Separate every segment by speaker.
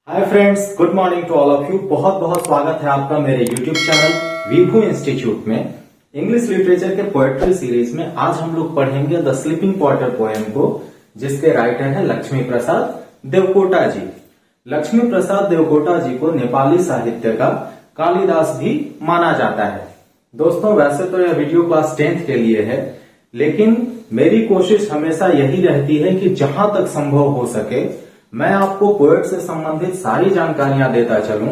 Speaker 1: Hi friends, good morning to all of you. बहुत बहुत स्वागत है आपका मेरे यूट्यूब चैनल विभू इंस्टीट्यूट में। इंग्लिश लिटरेचर के पोएट्री सीरीज में आज हम लोग पढ़ेंगे द स्लीपिंग क्वार्टर पोएम को, जिसके राइटर है लक्ष्मी प्रसाद देवकोटा जी। लक्ष्मी प्रसाद देवकोटा जी को नेपाली साहित्य का कालिदास भी माना जाता है। दोस्तों, वैसे तो यह वीडियो क्लास 10th के लिए है, लेकिन मेरी कोशिश हमेशा यही रहती है कि जहां तक संभव हो सके मैं आपको पोएट से संबंधित सारी जानकारियां देता चलूं,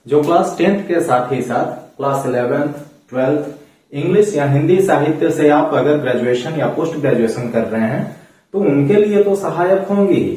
Speaker 1: जो क्लास 10th के साथ ही साथ क्लास 11th, 12th इंग्लिश या हिंदी साहित्य से आप अगर ग्रेजुएशन या पोस्ट ग्रेजुएशन कर रहे हैं तो उनके लिए तो सहायक होंगी ही,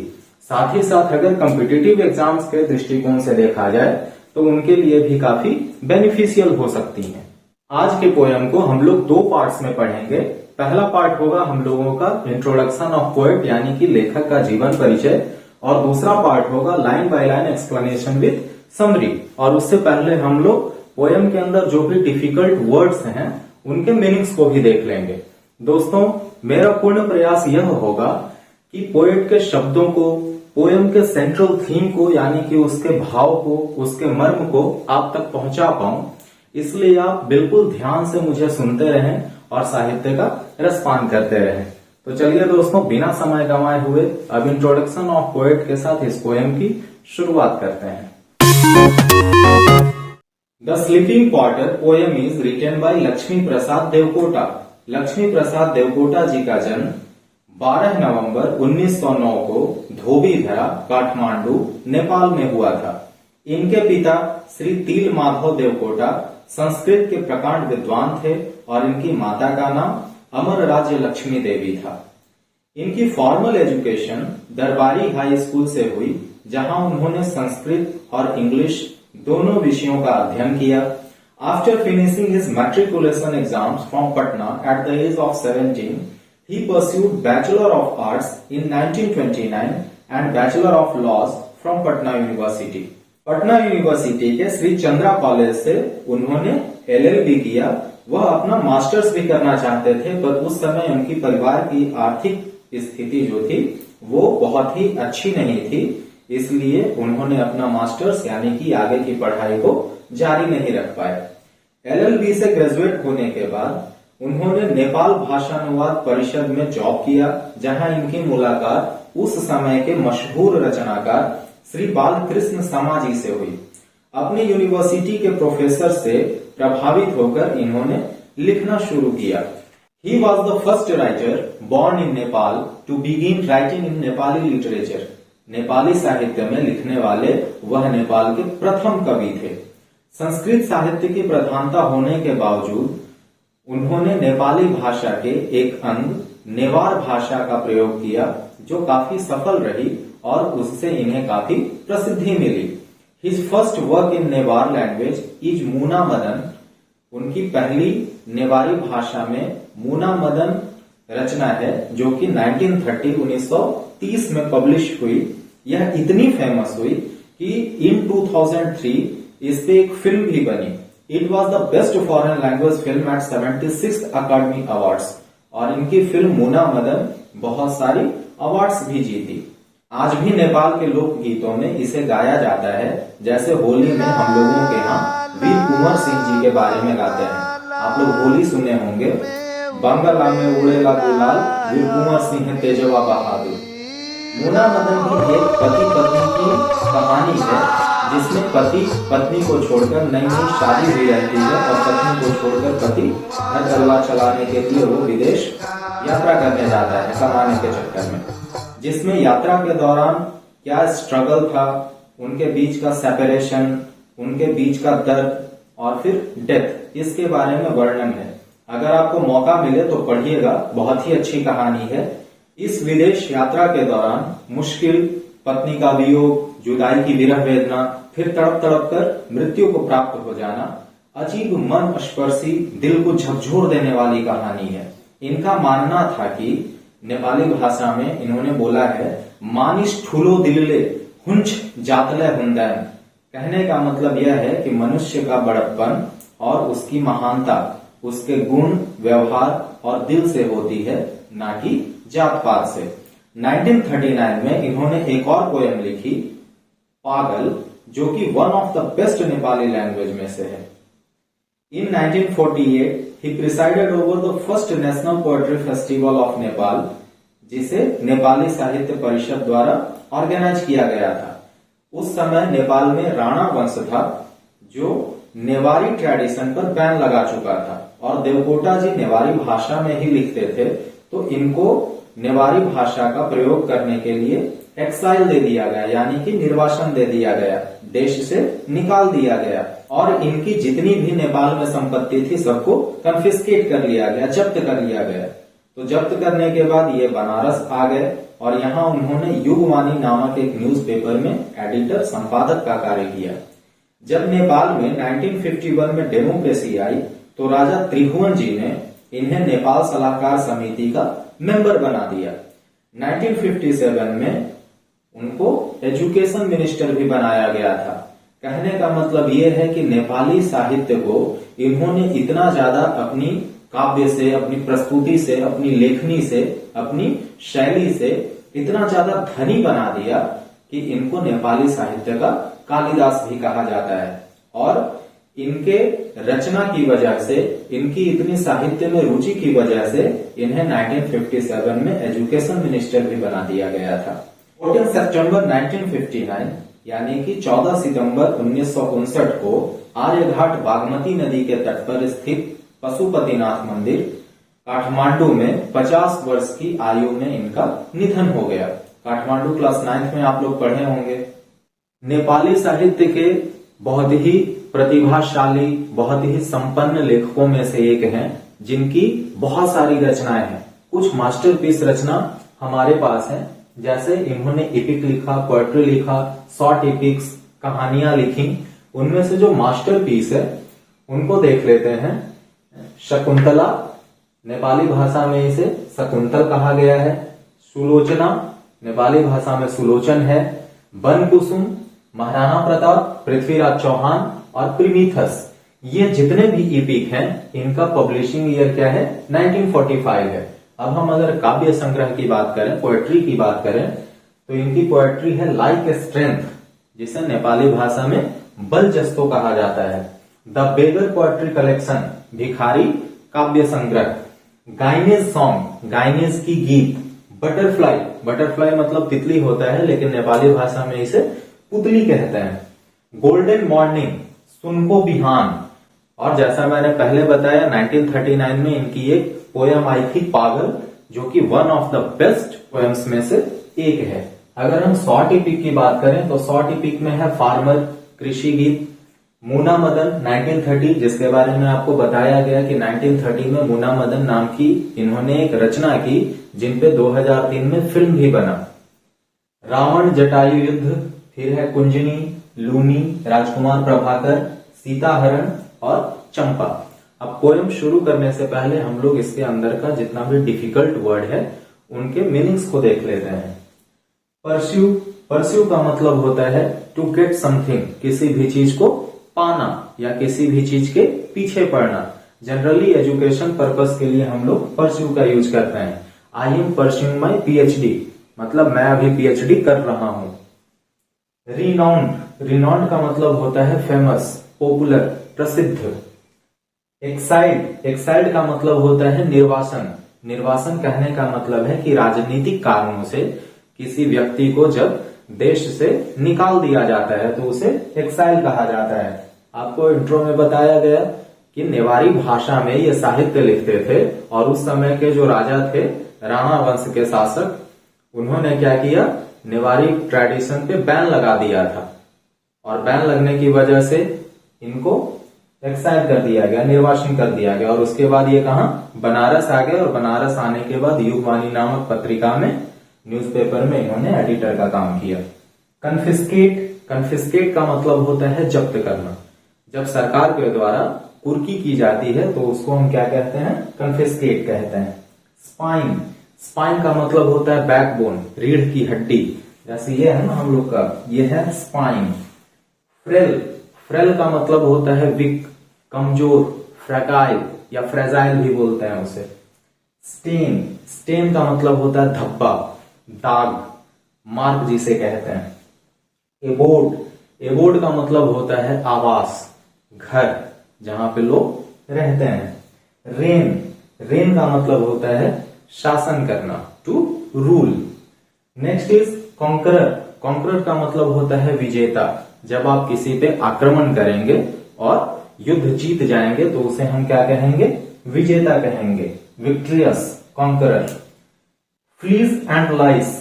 Speaker 1: साथ ही साथ अगर कॉम्पिटिटिव एग्जाम्स के दृष्टिकोण से देखा जाए तो उनके लिए भी काफी बेनिफिशियल हो सकती हैं। आज के पोएम को हम लोग दो पार्ट्स में पढ़ेंगे। पहला पार्ट होगा हम लोगों का इंट्रोडक्शन ऑफ पोएट, यानी कि लेखक का जीवन परिचय, और दूसरा पार्ट होगा line by line explanation with summary. और उससे पहले हम लोग पोएम के अंदर जो भी डिफिकल्ट वर्ड्स हैं उनके मीनिंग्स को भी देख लेंगे। दोस्तों, मेरा पूर्ण प्रयास यह होगा कि पोएट के शब्दों को, पोएम के सेंट्रल थीम को, यानी कि उसके भाव को, उसके मर्म को आप तक पहुंचा पाऊं। इसलिए आप बिल्कुल ध्यान से मुझे सुनते रहें और साहित्य का रसपान करते रहें। तो चलिए दोस्तों, बिना समय गंवाए हुए अब इंट्रोडक्शन ऑफ पोएट के साथ इस पोएम की शुरुआत करते हैं। The sleeping quarter poem is written by Laxmi Prasad Devkota. Laxmi Prasad Devkota ji का जन्म 12 नवंबर 1909 को धोबीधरा, काठमांडू, नेपाल में हुआ था। इनके पिता श्री तिल माधव देवकोटा संस्कृत के प्रकांड विद्वान थे और इनकी माता का नाम अमर राज्य लक्ष्मी देवी था। इनकी फॉर्मल एजुकेशन दरबारी हाई स्कूल से हुई, जहां उन्होंने संस्कृत और इंग्लिश दोनों विषयों का अध्ययन किया। After finishing his matriculation exams from Patna at the age of 17, he pursued Bachelor of Arts in 1929 and Bachelor of Laws from Patna University. Patna university के श्री चंद्रा कॉलेज से उन्होंने LLB किया। वह अपना मास्टर्स भी करना चाहते थे, पर उस समय उनकी परिवार की आर्थिक स्थिति जो थी वो बहुत ही अच्छी नहीं थी, इसलिए उन्होंने अपना मास्टर्स यानी कि आगे की पढ़ाई को जारी नहीं रख पाए। LLB से ग्रेजुएट होने के बाद उन्होंने नेपाल भाषानुवाद परिषद में जॉब किया, जहां इनकी मुलाकात उस समय के मशहूर रचनाकार श्री बालकृष्ण समाजी से हुई। अपनी यूनिवर्सिटी के प्रोफेसर से प्रभावित होकर इन्होंने लिखना शुरू किया। He was the first writer born in Nepal to begin writing in Nepali literature. Nepali साहित्य में लिखने वाले वह नेपाल के प्रथम कवि थे। संस्कृत साहित्य की प्रधानता होने के बावजूद उन्होंने नेपाली भाषा के एक अंग नेवार भाषा का प्रयोग किया, जो काफी सफल रही और उससे इन्हें काफी प्रसिद्धि मिली। His first work in Newar language is Muna Madan. उनकी पहली नेवारी भाषा में मूना मदन रचना है, जो कि 1930 में पब्लिश हुई। यह इतनी फेमस हुई कि इन 2003 इस पे एक फिल्म भी बनी। It was the best foreign language film at 76th Academy Awards, और इनकी फिल्म मूना मदन बहुत सारी अवार्ड्स भी जीती। आज भी नेपाल के लोक गीतों में इसे गाया जाता है, जैसे होली में हम लोगों के यहाँ वीर कुंवर सिंह जी के बारे में गाते हैं। आप लोग होली सुने होंगे। बंगला में उड़ेला गुलाल, वीर कुंवर सिंह तेजवा बहादुर। मूना मदन की एक पति पत्नी की कहानी है, जिसमें पति पत्नी को छोड़कर नई नई शादी हुई रहती है और पत्नी को छोड़कर पति घर परिवार चलाने के लिए वो विदेश यात्रा करने जाता है कमाने के चक्कर में। जिसमें यात्रा के दौरान क्या स्ट्रगल था, उनके बीच का सेपरेशन, उनके बीच का दर्द और फिर डेथ, इसके बारे में वर्णन है। अगर आपको मौका मिले तो पढ़िएगा, बहुत ही अच्छी कहानी है। इस विदेश यात्रा के दौरान मुश्किल, पत्नी का वियोग, जुदाई की विरह वेदना, फिर तड़प तड़प कर मृत्यु को प्राप्त हो जाना, अजीब मन स्पर्शी, दिल को झकझोर देने वाली कहानी है। इनका मानना था कि नेपाली भाषा में इन्होंने बोला है, मानिस ठूलो दिलले हुंच जातले हुंदैन। कहने का मतलब यह है कि मनुष्य का बड़प्पन और उसकी महानता उसके गुण, व्यवहार और दिल से होती है, ना कि जात पात से। 1939 में इन्होंने एक और पोएम लिखी पागल, जो कि one of the best Nepali language में से है। In 1948, he presided over the first National Poetry Festival of Nepal, जिसे नेपाली साहित्य परिषद द्वारा ऑर्गेनाइज किया गया था। उस समय नेपाल में राणा वंश था, जो नेवारी ट्रेडिशन पर बैन लगा चुका था, और देवकोटा जी नेवारी भाषा में ही लिखते थे, तो इनको नेवारी भाषा का प्रयोग करने के लिए एक्साइल दे दिया गया, यानी कि निर्वासन दे दिया गया, देश से निकाल दिया गया, और इनकी जितनी भी नेपाल में संपत्ति थी सबको कन्फिस्केट कर लिया गया, जब्त कर लिया गया। तो जब्त करने के बाद ये बनारस आ गए, और यहाँ उन्होंने युगवाणी नामक एक न्यूज़पेपर में एडिटर, संपादक का कार्य किया। जब नेपाल में 1951 में डेमोक्रेसी आई, तो राजा त्रिभुवन जी ने इन्हें नेपाल सलाहकार समिति का मेंबर बना दिया। 1957 में उनको एजुकेशन मिनिस्टर भी बनाया गया था। कहने का मतलब ये है कि नेपाली साहित्य को इन्होंने इतना ज्यादा अपनी काव्य से, अपनी प्रस्तुति से, अपनी लेखनी से, अपनी शैली से इतना ज्यादा धनी बना दिया कि इनको नेपाली साहित्य का कालिदास भी कहा जाता है। और इनके रचना की वजह से, इनकी इतनी साहित्य में रुचि की वजह से इन्हें 1957 में एजुकेशन मिनिस्टर भी बना दिया गया था। 14 सितंबर 1959 यानी कि 14 सितंबर 1959 को आर्यघाट बागमती नदी के तट पर स्थित पशुपतिनाथ मंदिर काठमांडू में 50 वर्ष की आयु में इनका निधन हो गया। काठमांडू क्लास 9th में आप लोग पढ़े होंगे। नेपाली साहित्य के बहुत ही प्रतिभाशाली, बहुत ही संपन्न लेखकों में से एक हैं, जिनकी बहुत सारी रचनाएं हैं। कुछ मास्टरपीस रचना हमारे पास है, जैसे इन्होंने एपिक लिखा, पोएट्री लिखा, शॉर्ट एपिक्स, कहानियां लिखी। उनमें से जो मास्टरपीस है उनको देख लेते हैं। शकुंतला, नेपाली भाषा में इसे शकुंतल कहा गया है। सुलोचना, नेपाली भाषा में सुलोचन है। वन कुसुम, महाराणा प्रताप, पृथ्वीराज चौहान और प्रीमिथस, ये जितने भी एपिक हैं इनका पब्लिशिंग ईयर क्या है? 1945 है। अब हम अगर काव्य संग्रह की बात करें, पोएट्री की बात करें, तो इनकी पोएट्री है लाइक स्ट्रेंथ, जिसे नेपाली भाषा में बल जस्तो कहा जाता है। द बेगर पोएट्री कलेक्शन, भिखारी काव्य संग्रह। गाइनेज सॉन्ग, गाइनेज की गीत। बटरफ्लाई, बटरफ्लाई मतलब तितली होता है, लेकिन नेपाली भाषा में इसे पुतली कहते हैं। गोल्डन मॉर्निंग, सुनको बिहान। और जैसा मैंने पहले बताया 1939 में इनकी एक पोयम आई थी पागल, जो कि one of the best poems में से एक है। अगर हम शॉर्ट एपिक की बात करें तो शॉर्ट एपिक में है फार्मर, कृषि गीत। मुना मदन 1930, जिसके बारे में आपको बताया गया कि 1930 में मुना मदन नाम की इन्होंने एक रचना की, जिनपे 2003 में फिल्म भी बना। रावण जटायु युद्ध, फिर है कुंजनी, लूनी, राजकुमार प्रभाकर, सीताहरण और चंपा। अब पोएम शुरू करने से पहले हम लोग इसके अंदर का जितना भी डिफिकल्ट वर्ड है उनके मीनिंग्स को देख लेते हैं। परस्यू, परस्यू का मतलब होता है टू गेट समथिंग, किसी भी चीज को पाना या किसी भी चीज के पीछे पड़ना। जनरली एजुकेशन पर्पस के लिए हम लोग परस्यू का यूज करते हैं। I am pursuing my PhD, मतलब मैं अभी पीएचडी कर रहा हूं। रिनाउंड, रिनाउंड का मतलब होता है फेमस, पॉपुलर, प्रसिद्ध। एक्साइड, एक्साइड का मतलब होता है निर्वासन। निर्वासन कहने का मतलब है कि राजनीतिक कारणों से किसी व्यक्ति को जब देश से निकाल दिया जाता है तो उसे एक्साइल कहा जाता है। आपको इंट्रो में बताया गया कि नेवारी भाषा में ये साहित्य लिखते थे, और उस समय के जो राजा थे, राणा वंश के शासक, उन्होंने क्या किया? नेवारी ट्रेडिशन पे बैन लगा दिया था, और बैन लगने की वजह से इनको एक्साइल कर दिया गया, निर्वासन कर दिया गया। और उसके बाद ये कहा? बनारस आ गए, और बनारस आने के बाद युगवाणी नामक पत्रिका में, न्यूज़पेपर में इन्होंने एडिटर का काम किया। कन्फिस्केट, कन्फिस्केट का मतलब होता है जब्त करना। जब सरकार के द्वारा कुर्की की जाती है तो उसको हम क्या कहते हैं? कन्फिस्केट कहते हैं। स्पाइन, स्पाइन का मतलब होता है बैकबोन, रीढ़ की हड्डी। जैसे ये है ना हम लोग का, ये है स्पाइन। फ्रेल, फ्रेल का मतलब होता है वीक, कमजोर, फ्रैगाइल या फ्रेजाइल भी बोलते हैं उसे। स्टेन, स्टेन का मतलब होता है धब्बा, दाग, मार्क जिसे कहते हैं। एबोड, एबोड का मतलब होता है आवास, घर, जहां पे लोग रहते हैं। रेन, रेन का मतलब होता है शासन करना, to rule. Next is conqueror, conqueror का मतलब होता है विजेता। जब आप किसी पे आक्रमण करेंगे और युद्ध जीत जाएंगे तो उसे हम क्या कहेंगे, विजेता कहेंगे, victorious, conqueror. Fleas and lice,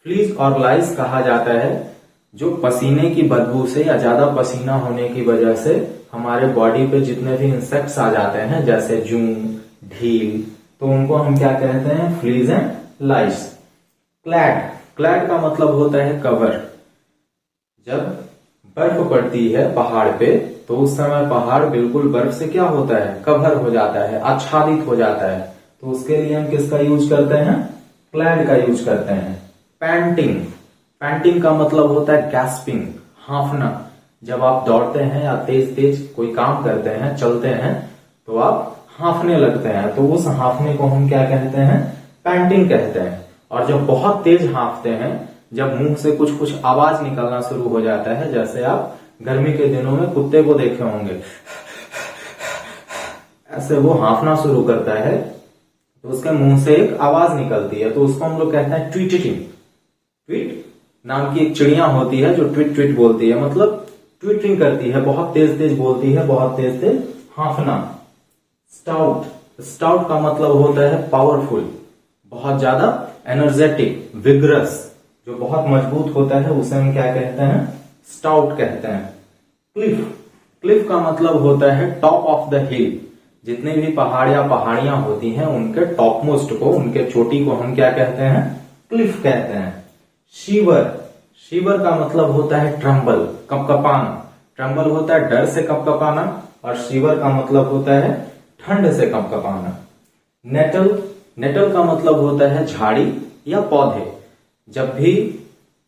Speaker 1: fleas और लाइस कहा जाता है जो पसीने की बदबू से या ज्यादा पसीना होने की वजह से हमारे बॉडी पे जितने भी इंसेक्ट्स आ जाते हैं, जैसे जूं, ढील, तो उनको हम क्या कहते हैं, fleas and lice. Clad, clad का मतलब होता है कवर। जब बर्फ पड़ती है पहाड़ पे तो उस समय पहाड़ बिल्कुल बर्फ से क्या होता है, कवर हो जाता है, आच्छादित हो जाता है। तो उसके लिए हम किसका यूज करते हैं, क्लैड का यूज करते हैं। पैंटिंग, पैंटिंग का मतलब होता है गैस्पिंग, हांफना। जब आप दौड़ते हैं या तेज तेज कोई काम करते हैं, चलते हैं, तो आप हांफने लगते हैं, तो उस हांफने को हम क्या कहते हैं, पैंटिंग कहते हैं। और जब बहुत तेज हांफते हैं, जब मुंह से कुछ कुछ आवाज निकलना शुरू हो जाता है, जैसे आप गर्मी के दिनों में कुत्ते को देखे होंगे, ऐसे वो हांफना शुरू करता है, तो उसके मुंह से एक आवाज निकलती है, तो उसको हम लोग कहते हैं ट्वीटिंग। ट्वीट नाम की एक चिड़िया होती है जो ट्वीट ट्वीट बोलती है, मतलब ट्वीटिंग करती है, बहुत तेज तेज बोलती है, बहुत तेज तेज हांफना। स्टाउट, स्टाउट का मतलब होता है पावरफुल, बहुत ज्यादा एनर्जेटिक, विग्रस, जो बहुत मजबूत होता है, उसे हम क्या कहते हैं, स्टाउट कहते हैं। क्लिफ, क्लिफ का मतलब होता है टॉप ऑफ द हिल। जितने भी पहाड़ या पहाड़ियां होती हैं उनके टॉप मोस्ट को, उनके चोटी को हम क्या कहते हैं, क्लिफ कहते हैं। शिवर, शिवर का मतलब होता है ट्रम्बल, कपकपाना। ट्रम्बल होता है डर से कपकपाना और शिवर का मतलब होता है ठंड से कपकपाना। नेटल, नेटल का मतलब होता है झाड़ी या पौधे। जब भी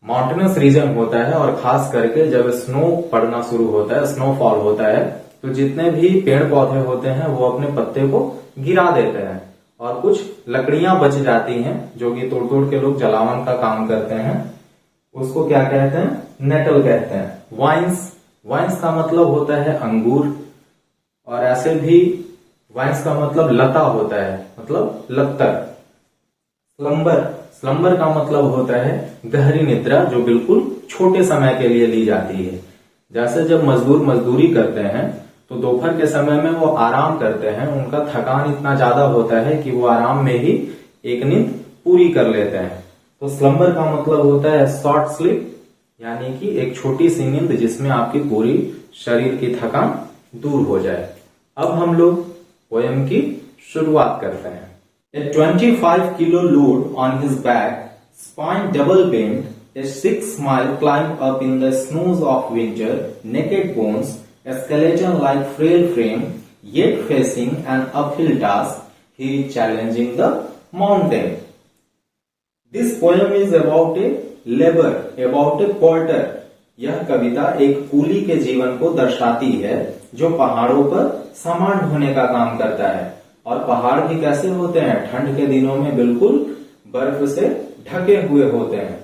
Speaker 1: माउंटेनस रीजन होता है और खास करके जब स्नो पड़ना शुरू होता है, स्नोफॉल होता है, तो जितने भी पेड़ पौधे होते हैं वो अपने पत्ते को गिरा देते हैं और कुछ लकड़ियां बच जाती हैं जो कि तोड़ तोड़ के लोग जलावन का काम करते हैं, उसको क्या कहते हैं, नेटल कहते हैं। वाइन्स, वाइन्स का मतलब होता है अंगूर, और ऐसे भी वाइन्स का मतलब लता होता है, मतलब लत्तर। स्लम्बर, स्लम्बर का मतलब होता है गहरी निद्रा, जो बिल्कुल छोटे समय के लिए ली जाती है। जैसे जब मजदूर मजदूरी करते हैं तो दोपहर के समय में वो आराम करते हैं, उनका थकान इतना ज्यादा होता है कि वो आराम में ही एक नींद पूरी कर लेते हैं। तो स्लम्बर का मतलब होता है शॉर्ट स्लीप, यानी कि एक छोटी सी नींद जिसमें आपकी पूरी शरीर की थकान दूर हो जाए। अब हम लोग पोएम की शुरुआत करते हैं। A 25 kilo load on his back, spine double bent, a 6 mile climb up in the snows of winter, naked bones, a skeleton like frail frame, yet facing an uphill task, he is challenging the mountain. This poem is about a labor, about a porter. यह कविता एक coolie के जीवन को दर्शाती है जो पहाड़ों पर सामान ढोने का काम करता है। और पहाड़ भी कैसे होते हैं, ठंड के दिनों में बिल्कुल बर्फ से ढके हुए होते हैं।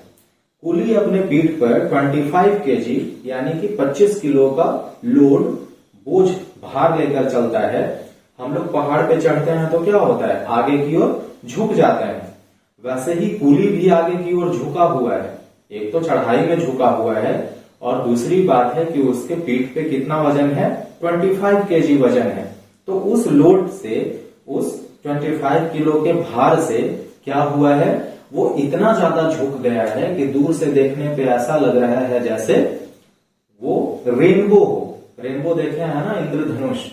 Speaker 1: कूली अपने पीठ पर 25 केजी यानी कि 25 किलो का लोड, बोझ, भार लेकर चलता है। हम लोग पहाड़ पे चढ़ते हैं तो क्या होता है, आगे की ओर झुक जाते हैं, वैसे ही कूली भी आगे की ओर झुका हुआ है। एक तो चढ़ाई में झुका हुआ है और दूसरी बात है कि उसके पीठ पे कितना वजन है, 25 केजी वजन है। तो उस लोड से, उस 25 किलो के भार से क्या हुआ है, वो इतना ज्यादा झुक गया है कि दूर से देखने पे ऐसा लग रहा है जैसे वो रेनबो हो। रेनबो देखे हैं ना, इंद्रधनुष।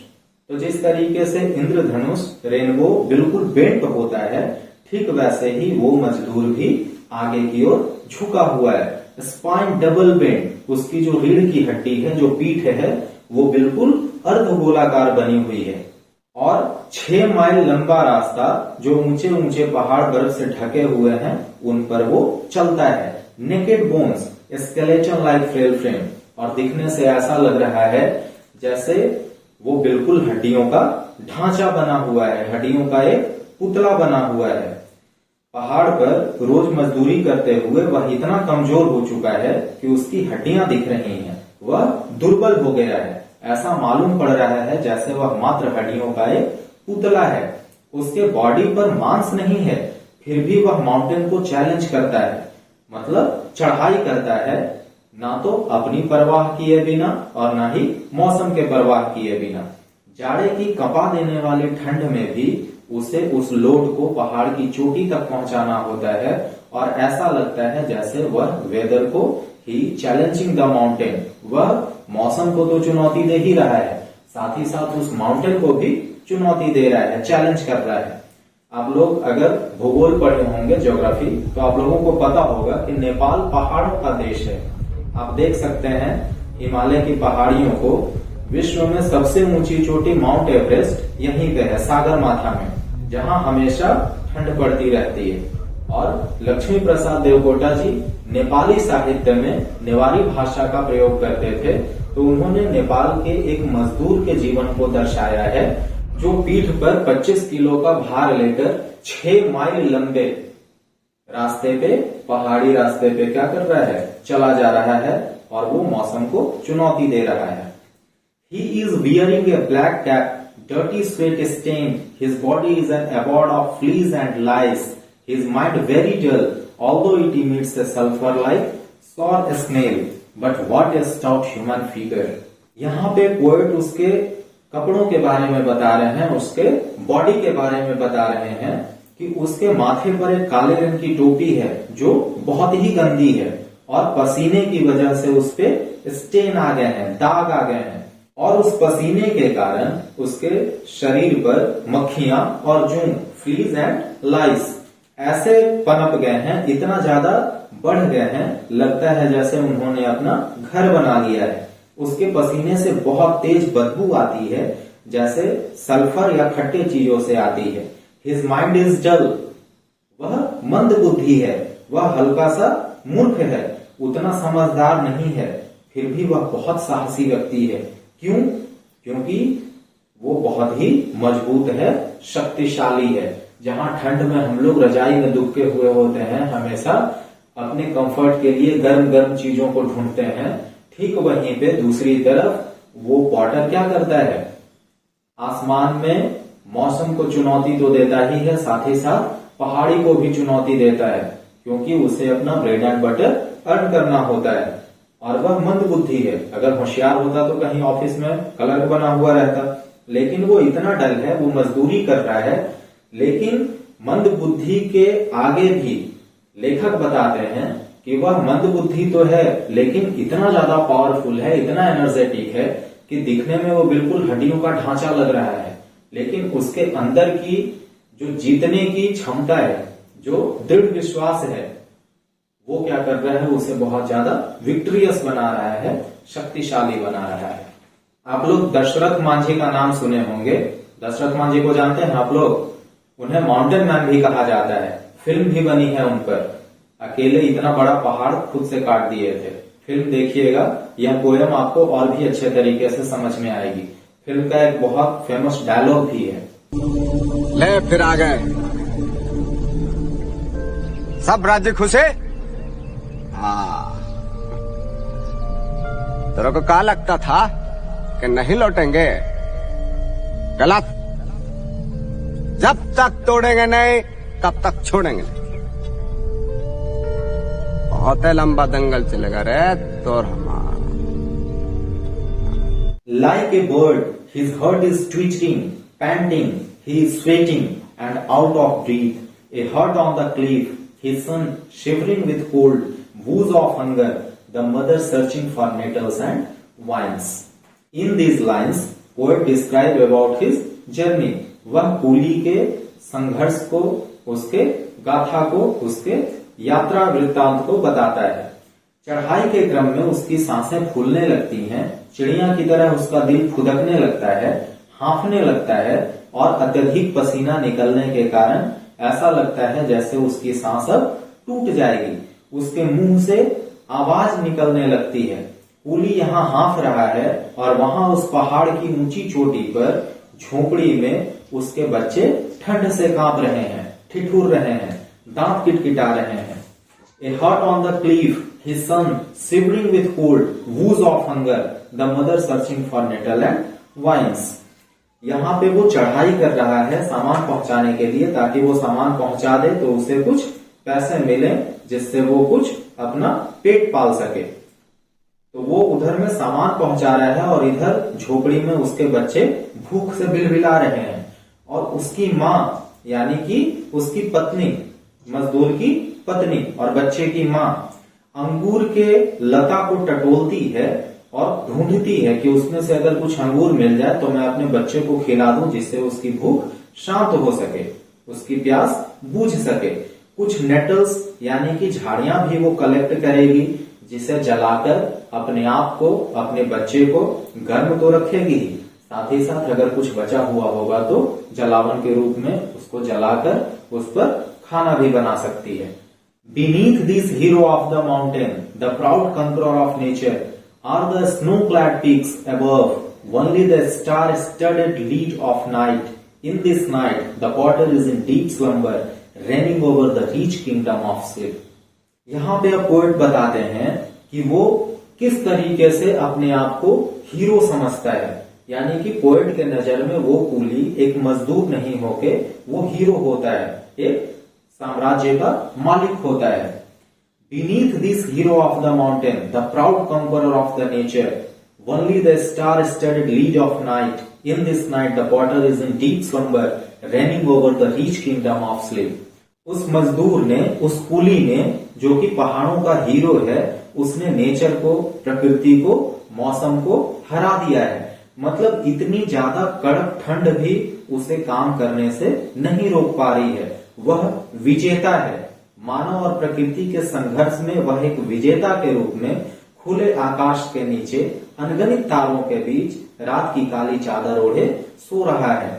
Speaker 1: तो जिस तरीके से इंद्रधनुष, रेनबो बिल्कुल बेंट होता है, ठीक वैसे ही वो मजदूर भी आगे की ओर झुका हुआ है। स्पाइन डबल बेंट, उसकी जो रीढ़ की हड्डी है, जो पीठ है, वो बिल्कुल अर्धगोलाकार बनी हुई है। और 6 माइल लंबा रास्ता जो ऊंचे ऊंचे पहाड़ बर्फ से ढके हुए हैं उन पर वो चलता है। Naked bones, skeleton like frail frame, और दिखने से ऐसा लग रहा है जैसे वो बिल्कुल हड्डियों का ढांचा बना हुआ है, हड्डियों का एक पुतला बना हुआ है। पहाड़ पर रोज मजदूरी करते हुए वह इतना कमजोर हो चुका है कि उसकी हड्डियां दिख रही हैं, वह दुर्बल हो गया है। ऐसा मालूम पड़ रहा है जैसे वह मात्र हड्डियों का एक पुतला है। उसके बॉडी पर मांस नहीं है, फिर भी वह माउंटेन को चैलेंज करता है, मतलब चढ़ाई करता है, ना तो अपनी परवाह किए बिना और ना ही मौसम के परवाह किए बिना। जाड़े की कपा देने वाली ठंड में भी उसे उस लोड को पहाड़ की चोटी तक पहुंचाना होता है और ऐसा लगता है जैसे वह वेदर को ही चैलेंजिंग द माउंटेन, वह मौसम को तो चुनौती दे ही रहा है, साथ ही साथ उस माउंटेन को भी चुनौती दे रहा है, चैलेंज कर रहा है। आप लोग अगर भूगोल पढ़े होंगे, ज्योग्राफी, तो आप लोगों को पता होगा कि नेपाल पहाड़ों का देश है। आप देख सकते हैं हिमालय की पहाड़ियों को, विश्व में सबसे ऊंची चोटी माउंट एवरेस्ट यहीं पे है, सागरमाथा में, जहां हमेशा ठंड पड़ती रहती है। और लक्ष्मी प्रसाद देवकोटा जी नेपाली साहित्य में नेवारी भाषा का प्रयोग करते थे, तो उन्होंने नेपाल के एक मजदूर के जीवन को दर्शाया है जो पीठ पर 25 किलो का भार लेकर 6 माइल लंबे रास्ते पे, पहाड़ी रास्ते पे क्या कर रहा है, चला जा रहा है और वो मौसम को चुनौती दे रहा है। He is wearing a black cap, dirty sweat stained. His body is an abode of fleas and lice. His mind very dull, although it emits a sulfur like sour smell. But what a stout human figure. यहाँ पे poet उसके कपड़ों के बारे में बता रहे हैं, उसके बॉडी के बारे में बता रहे हैं कि उसके माथे पर एक काले रंग की टोपी है जो बहुत ही गंदी है और पसीने की वजह से उस पे स्टेन आ गए हैं, दाग आ गए हैं, और उस पसीने के कारण उसके शरीर पर मक्खियां और जूं, फ्लीज एंड लाइस ऐसे पनप गए हैं, इतना ज्यादा बढ़ गए हैं, लगता है जैसे उन्होंने अपना घर बना लिया है। उसके पसीने से बहुत तेज बदबू आती है, जैसे सल्फर या खट्टे चीजों से आती है। हिज माइंड इज डल, वह मंद बुद्धि है, वह हल्का सा मूर्ख है, उतना समझदार नहीं है, फिर भी वह बहुत साहसी व्यक्ति है। क्यों? क्योंकि वो बहुत ही मजबूत है, शक्तिशाली है। जहां ठंड में हम लोग रजाई में दुबके हुए होते हैं, हमेशा अपने कंफर्ट के लिए गर्म गर्म चीजों को ढूंढते हैं, ठीक वहीं पे दूसरी तरफ वो पॉटर क्या करता है, आसमान में मौसम को चुनौती तो देता ही है, साथ ही साथ पहाड़ी को भी चुनौती देता है, क्योंकि उसे अपना ब्रेड एंड बटर अर्न करना होता है। और वह मंद बुद्धि है, अगर होशियार होता तो कहीं ऑफिस में क्लर्क बना हुआ रहता, लेकिन वो इतना डल है, वो मजदूरी कर रहा है। लेकिन मंद बुद्धि के आगे भी लेखक बताते हैं कि वह मंद बुद्धि तो है, लेकिन इतना ज्यादा पावरफुल है, इतना एनर्जेटिक है कि दिखने में वो बिल्कुल हड्डियों का ढांचा लग रहा है, लेकिन उसके अंदर की जो जीतने की क्षमता है, जो दृढ़ विश्वास है, वो क्या कर रहा है, उसे बहुत ज्यादा विक्ट्रियस बना रहा है, शक्तिशाली बना रहा है। आप लोग दशरथ मांझी का नाम सुने होंगे। दशरथ मांझी को जानते हैं आप लोग? उन्हें माउंटेन मैन भी कहा जाता है, फिल्म भी बनी है उन पर। अकेले इतना बड़ा पहाड़ खुद से काट दिए थे। फिल्म देखिएगा, यह पोयम आपको और भी अच्छे तरीके से समझ में आएगी। फिल्म का एक बहुत फेमस डायलॉग भी है,
Speaker 2: ले फिर आ गए सब राज्य खुशे। हाँ, तेरे को क्या लगता था कि नहीं लौटेंगे? गलत। जब तक तोड़ेंगे नहीं तब तक छोड़ेंगे नहीं। बहुत लंबा दंगल चलेगा रे तोर हमारा।
Speaker 1: Like a bird, his heart is twittering, panting, he is sweating and out of breath. A hut on the cliff, his son shivering with cold, woes of hunger, the mother searching for nettles and vines. In these lines, poet describe about his journey. वह coolie के संघर्ष को, उसके गाथा को, उसके यात्रा वृत्तांत को बताता है। चढ़ाई के क्रम में उसकी सांसें फूलने लगती हैं, चिड़िया की तरह उसका दिल फुदकने लगता है, हांफने लगता है, और अत्यधिक पसीना निकलने के कारण ऐसा लगता है जैसे उसकी सांस अब टूट जाएगी। उसके मुंह से आवाज निकलने लगती है। कूली यहाँ हांफ रहा है और वहां उस पहाड़ की ऊंची चोटी पर झोपड़ी में उसके बच्चे ठंड से कांप रहे हैं, ठिठुर रहे हैं, दांत किटकिटा रहे हैं। A hut on the cliff, his son shivering with cold, woos of hunger, the mother searching for nettle and vines. यहाँ पे वो चढ़ाई कर रहा है सामान पहुंचाने के लिए, ताकि वो सामान पहुंचा दे तो उसे कुछ पैसे मिले जिससे वो कुछ अपना पेट पाल सके। तो वो उधर में सामान पहुंचा रहा है और इधर झोपड़ी में उसके बच्चे भूख से बिलबिला रहे हैं। और उसकी माँ यानी कि उसकी पत्नी, मजदूर की पत्नी और बच्चे की माँ अंगूर के लता को टटोलती है और ढूंढती है कि उसमें से अगर कुछ अंगूर मिल जाए तो मैं अपने बच्चे को खिला दूं, जिससे उसकी भूख शांत हो सके, उसकी प्यास बुझ सके। कुछ नेटल्स यानी कि झाड़ियां भी वो कलेक्ट करेगी, जिसे जलाकर अपने आप को, अपने बच्चे को गर्म तो रखेगी, साथ ही साथ अगर कुछ बचा हुआ होगा तो जलावन के रूप में उसको जलाकर उस पर खाना भी बना सकती है। Beneath this hero of the mountain, the proud conqueror of nature, are the snow-clad peaks above, only the star-studded lead of night. In this night, the potter is in deep slumber, reigning over the rich kingdom of sleep. यहाँ पे अब poet बताते हैं कि वो किस तरीके से अपने आप को हीरो समझता है, यानी कि पोएट के नजर में वो कूली एक मजदूर नहीं होके वो हीरो होता है, एक साम्राज्य का मालिक होता है। Beneath this hero of the mountain, the proud conqueror of the nature, only the star-studded lead of night. In this night, the potter is in deep slumber, reigning over the rich kingdom of sleep. उस मजदूर ने, उस coolie ने, जो कि पहाड़ों का hero है, उसने नेचर को, प्रकृति को, मौसम को हरा दिया है। मतलब इतनी ज्यादा कड़क ठंड भी उसे काम करने से नहीं रोक पा रही है। वह विजेता है। मानव और प्रकृति के संघर्ष में वह एक विजेता के रूप में खुले आकाश के नीचे अनगिनत तारों के बीच रात की काली चादर ओढ़े सो रहा है।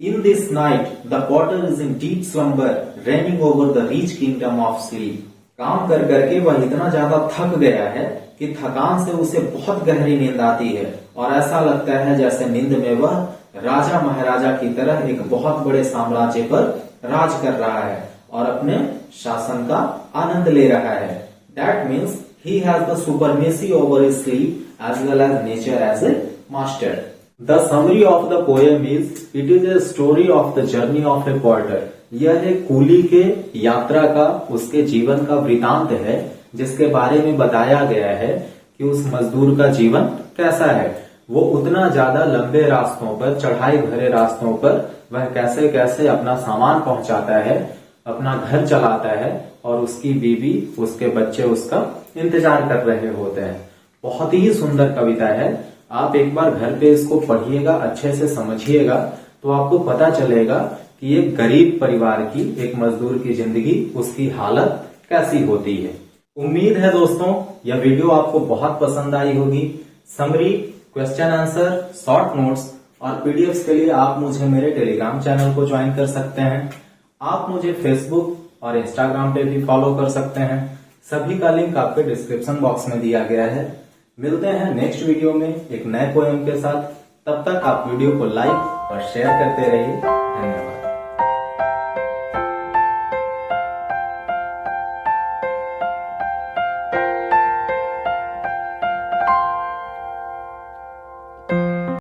Speaker 1: In this night the Potter is in deep slumber, raining over the rich kingdom of sleep. काम कर करके वह इतना ज्यादा थक गया है कि थकान से उसे बहुत गहरी नींद आती है और ऐसा लगता है जैसे नींद में वह राजा महाराजा की तरह एक बहुत बड़े साम्राज्य पर राज कर रहा है और अपने शासन का आनंद ले रहा है। That means he has the supremacy over his sleep as well as nature as a master. The summary of the poem is, it is a story of the journey of a potter. यह एक coolie के यात्रा का, उसके जीवन का वृतांत है, जिसके बारे में बताया गया है कि उस मजदूर का जीवन कैसा है। वो उतना ज्यादा लंबे रास्तों पर, चढ़ाई भरे रास्तों पर वह कैसे कैसे अपना सामान पहुंचाता है, अपना घर चलाता है और उसकी बीवी, उसके बच्चे उसका इंतजार कर रहे होते हैं। बहुत ही सुंदर कविता है। आप एक बार घर पे इसको पढ़िएगा, अच्छे से समझिएगा, तो आपको पता चलेगा कि एक गरीब परिवार की, एक मजदूर की जिंदगी, उसकी हालत कैसी होती है। उम्मीद है दोस्तों यह वीडियो आपको बहुत पसंद आई होगी। Summary, question answer, short notes और पीडीएफ के लिए आप मुझे मेरे टेलीग्राम चैनल को ज्वाइन कर सकते हैं। आप मुझे फेसबुक और इंस्टाग्राम पे भी फॉलो कर सकते हैं। सभी का लिंक आपके डिस्क्रिप्शन बॉक्स में दिया गया है। मिलते हैं नेक्स्ट वीडियो में एक नए पोएम के साथ। तब तक आप वीडियो को लाइक और शेयर करते रहिए। धन्यवाद।